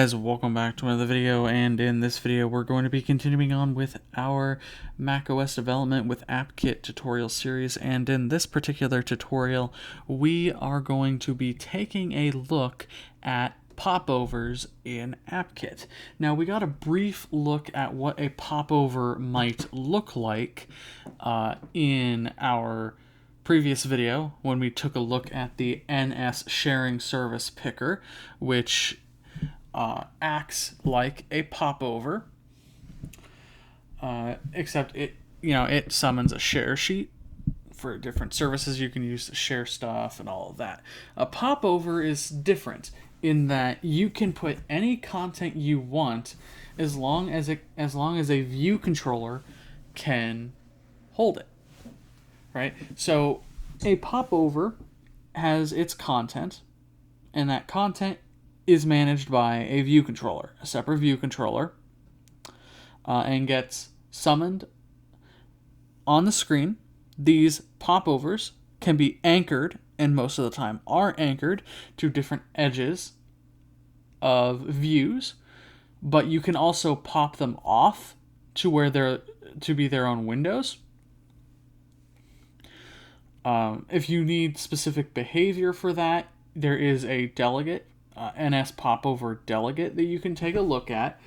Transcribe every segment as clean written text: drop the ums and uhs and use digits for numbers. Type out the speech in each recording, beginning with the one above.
Guys, welcome back to another video, and in this video we're going to be continuing on with our macOS development with AppKit tutorial series, and in this particular tutorial we are going to be taking a look at popovers in AppKit. Now, we got a brief look at what a popover might look like in our previous video when we took a look at the NS sharing service picker, which acts like a popover, except it summons a share sheet for different services you can use to share stuff and all of that. A popover is different in that you can put any content you want as long as a view controller can hold it. Right? So a popover has its content, and that content is managed by a view controller, a separate view controller, and gets summoned on the screen. These popovers can be anchored, and most of the time are anchored, to different edges of views, but you can also pop them off to where they're to be their own windows. If you need specific behavior for that, there is a delegate, NSPopover delegate, that you can take a look at.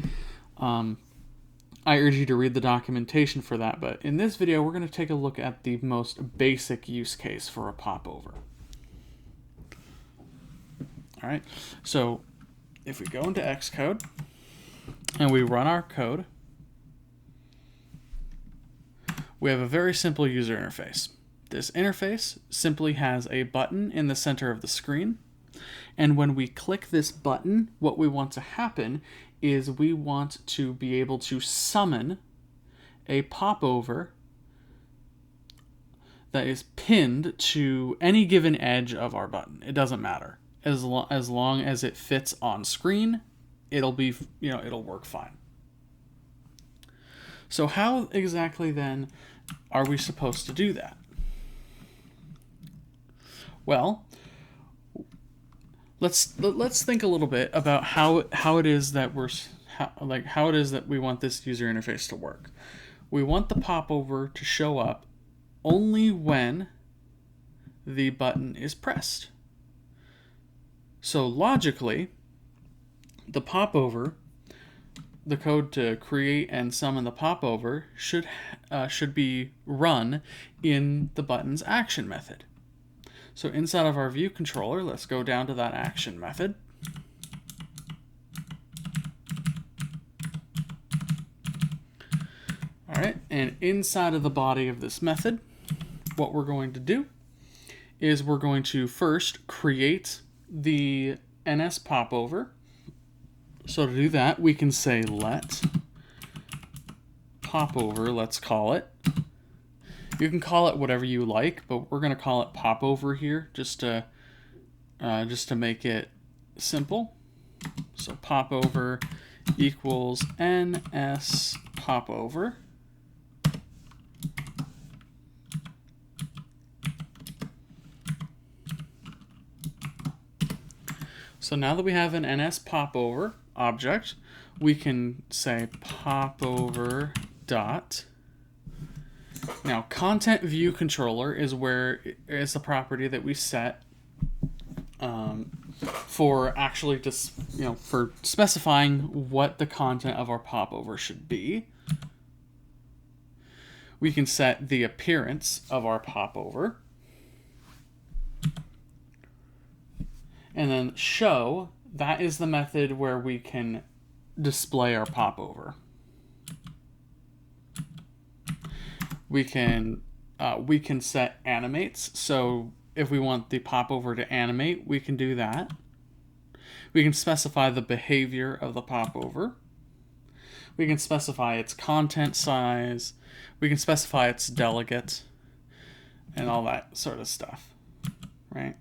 I urge you to read the documentation for that, but in this video we're going to take a look at the most basic use case for a popover. Alright, so if we go into Xcode and we run our code, we have a very simple user interface. This interface simply has a button in the center of the screen, and when we click this button, what we want to happen is we want to be able to summon a popover that is pinned to any given edge of our button. It doesn't matter. As long as it fits on screen, it'll work fine. So how exactly then are we supposed to do that? Well, let's think a little bit about how it is that we want this user interface to work. We want the popover to show up only when the button is pressed. So logically, the popover, the code to create and summon the popover should be run in the button's action method. So inside of our view controller, let's go down to that action method. All right, and inside of the body of this method, what we're going to do is we're going to first create the NSPopover. So to do that, we can say let popover, let's call it. You can call it whatever you like, but we're going to call it popover here just to make it simple. So popover equals NSPopover. So now that we have an NSPopover object, we can say popover dot. Now, content view controller is the property that we set for actually for specifying what the content of our popover should be. We can set the appearance of our popover, and then show, that is the method where we can display our popover. We can set animates. So if we want the popover to animate, we can do that. We can specify the behavior of the popover. We can specify its content size. We can specify its delegate and all that sort of stuff, right?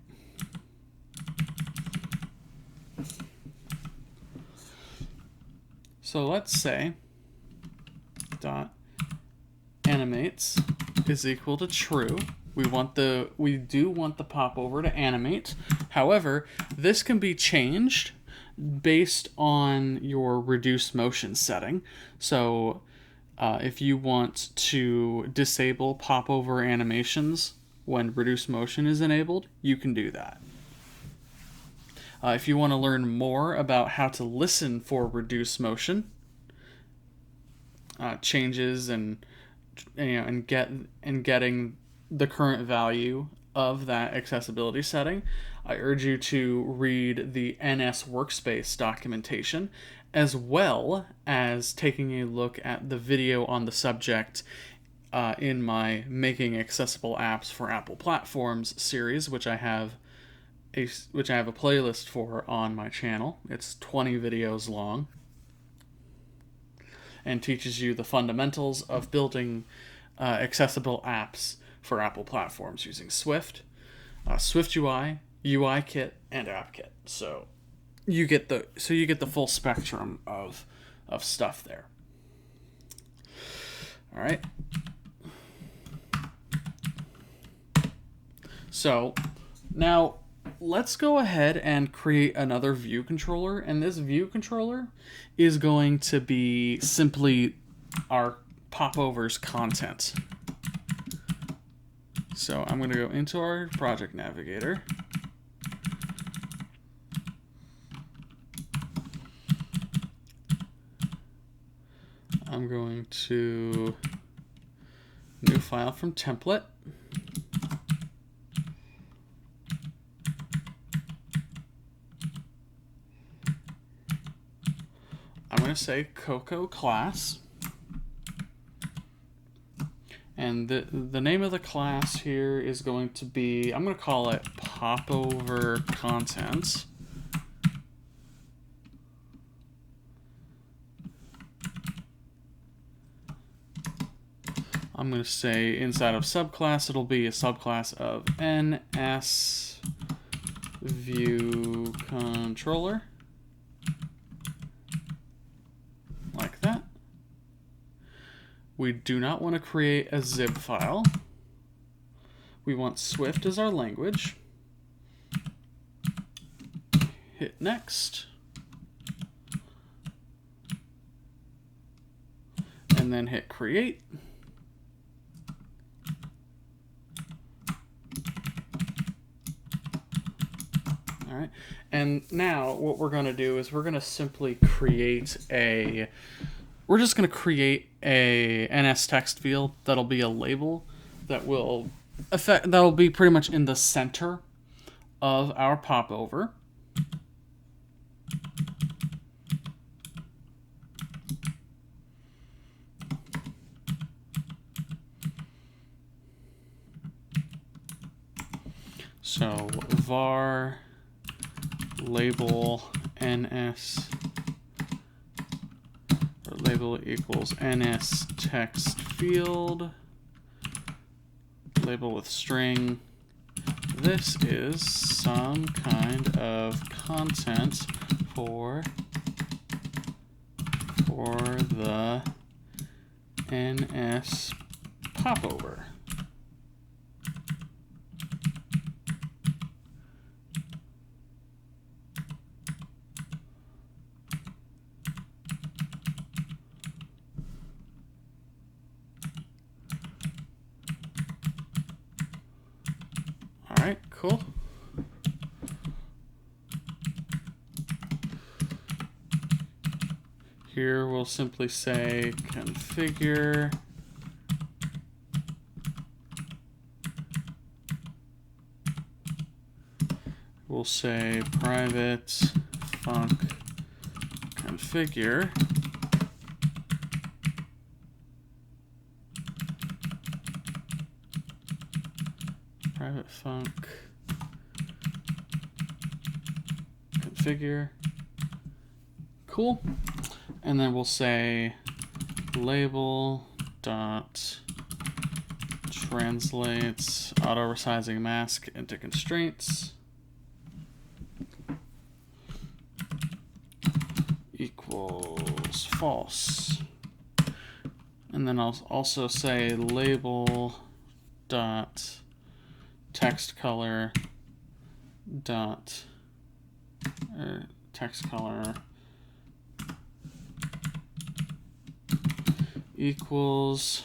So let's say dot animates is equal to true. We do want the popover to animate. However, this can be changed based on your reduce motion setting. So if you want to disable popover animations when reduce motion is enabled, you can do that. If you want to learn more about how to listen for reduce motion changes and getting the current value of that accessibility setting, I urge you to read the NS Workspace documentation, as well as taking a look at the video on the subject in my Making Accessible Apps for Apple Platforms series, which I have a playlist for on my channel. It's 20 videos long and teaches you the fundamentals of building accessible apps for Apple platforms using Swift, Swift UI, UIKit, and AppKit. So you get the full spectrum of stuff there. All right. So now let's go ahead and create another view controller, and this view controller is going to be simply our popovers content. So I'm going to go into our project navigator. I'm going to new file from template. I'm going to say Coco class. And the name of the class here is going to be, I'm going to call it popover content. I'm going to say inside of subclass, it'll be a subclass of NS view controller. Like that. We do not want to create a zip file. We want Swift as our language. Hit next. And then hit create. All right. And now what we're going to do is we're going to simply create a NS text field that'll be a label that will be pretty much in the center of our popover. So var label NS label equals NS text field, label with string. This is some kind of content for the NS popover. All right, cool. Here we'll simply say configure we'll say private func configure private func configure. Cool. And then we'll say label dot translates auto resizing mask into constraints equals false. And then I'll also say label dot text color dot text color equals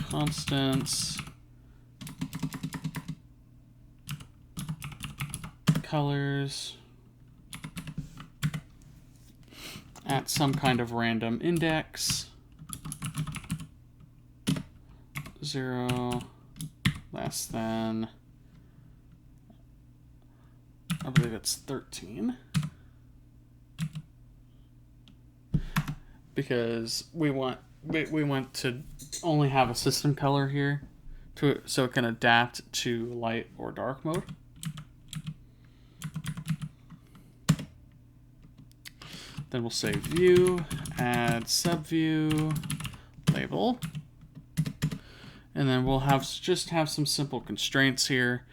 constants colors at some kind of random index 0 less than, I believe it's 13, because we want to only have a system color here so it can adapt to light or dark mode. Then we'll say view, add subview, label. And then we'll just have some simple constraints here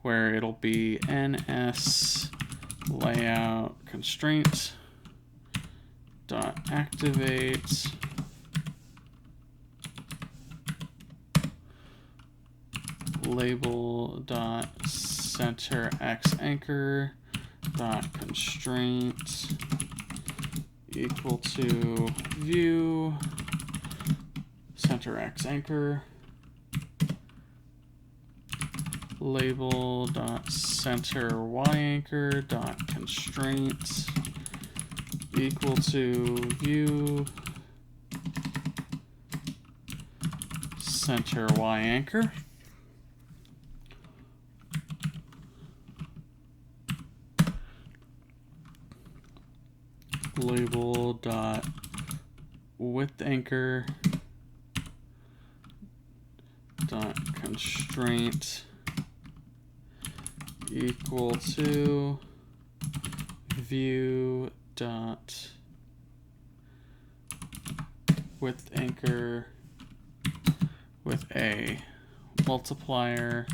where it'll be NS layout constraint dot activate label dot center x anchor dot constraint equal to view center x anchor label dot center y anchor dot constraint equal to view center y anchor. Label dot width anchor dot constraint equal to view dot width anchor with a multiplier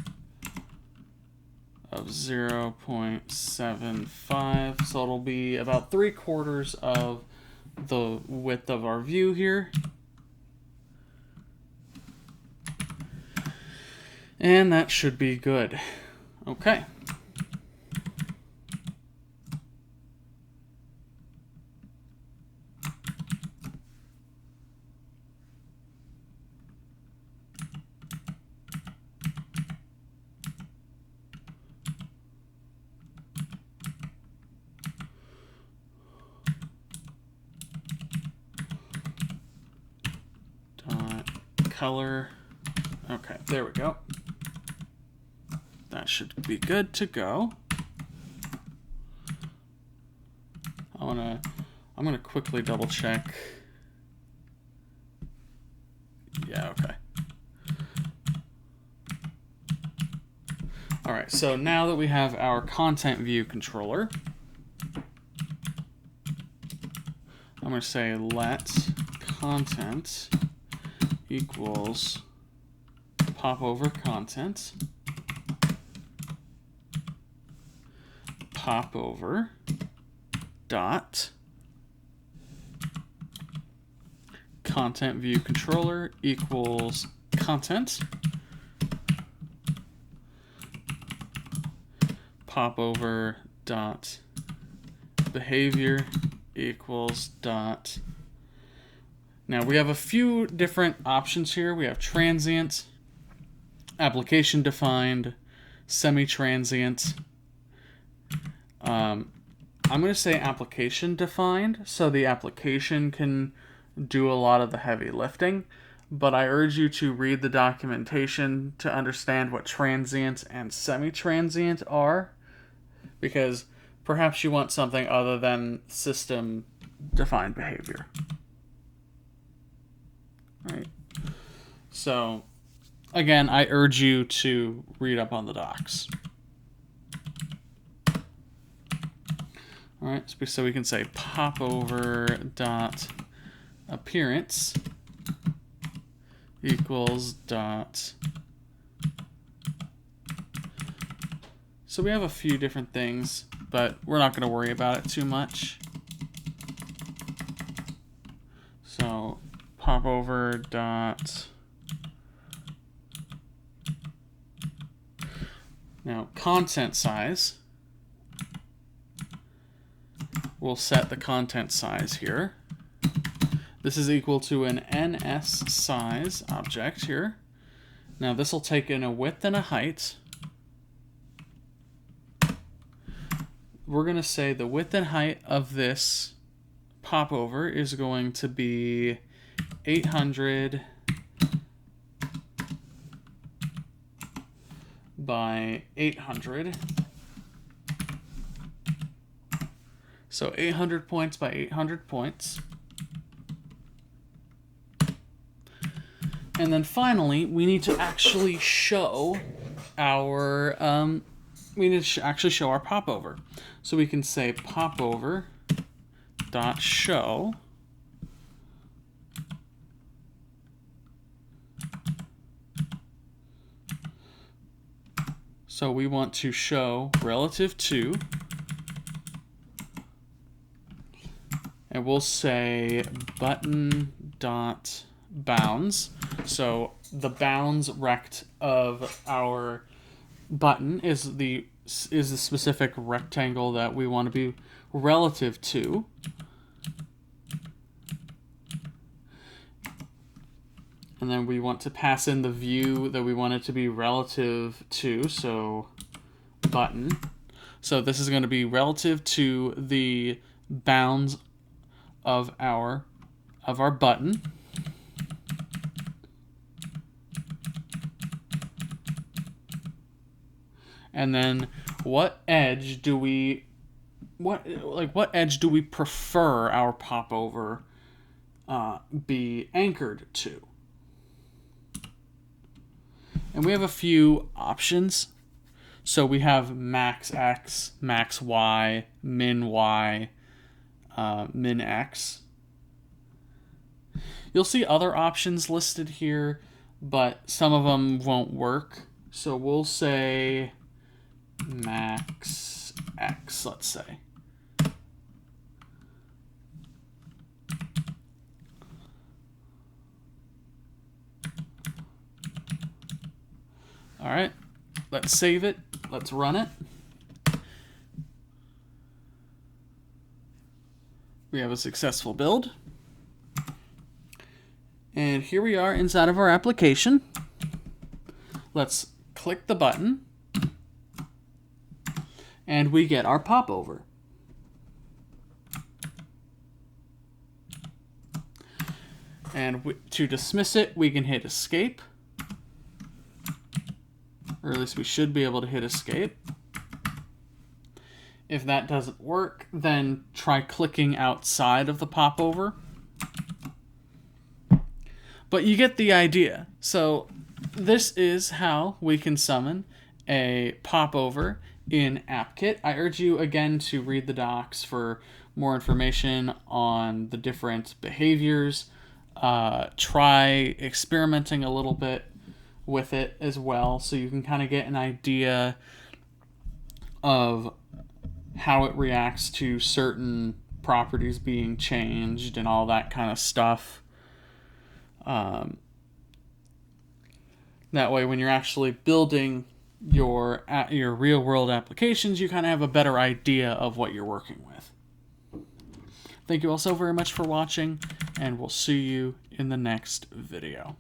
of 0.75, so it'll be about 3/4 of the width of our view here. And that should be good. Okay. Color. Okay, there we go. That should be good to go. I'm gonna quickly double check. Yeah, okay. All right, so now that we have our content view controller, I'm gonna say let content equals popover content popover dot content view controller equals content popover dot behavior equals dot. Now we have a few different options here. We have transient, application defined, semi-transient. I'm going to say application defined, so the application can do a lot of the heavy lifting, but I urge you to read the documentation to understand what transient and semi-transient are, because perhaps you want something other than system defined behavior. Right. So, again, I urge you to read up on the docs. All right, so we can say popover dot appearance equals dot. So we have a few different things, but we're not going to worry about it too much. So popover dot. Now content size we'll set the content size here. This is equal to an NS size object here. Now this will take in a width and a height. We're going to say the width and height of this popover is going to be 800 by 800. So 800 points by 800 points. And then finally, we need to actually show our popover. So we can say popover dot show so we want to show relative to, and we'll say button dot bounds. So the bounds rect of our button is the specific rectangle that we want to be relative to. And then we want to pass in the view that we want it to be relative to, so button. So this is going to be relative to the bounds of our button. And then what edge do we prefer our popover be anchored to? And we have a few options. So we have max X, max Y, min Y, min X. You'll see other options listed here, but some of them won't work. So we'll say max X, let's say. All right, let's save it. Let's run it. We have a successful build. And here we are inside of our application. Let's click the button. And we get our popover. And to dismiss it, we can hit escape. Or at least we should be able to hit escape. If that doesn't work, then try clicking outside of the popover. But you get the idea. So this is how we can summon a popover in AppKit. I urge you again to read the docs for more information on the different behaviors. Try experimenting a little bit with it as well, so you can kind of get an idea of how it reacts to certain properties being changed and all that kind of stuff. That way, when you're actually building your real-world applications, you kind of have a better idea of what you're working with. Thank you all so very much for watching, and we'll see you in the next video.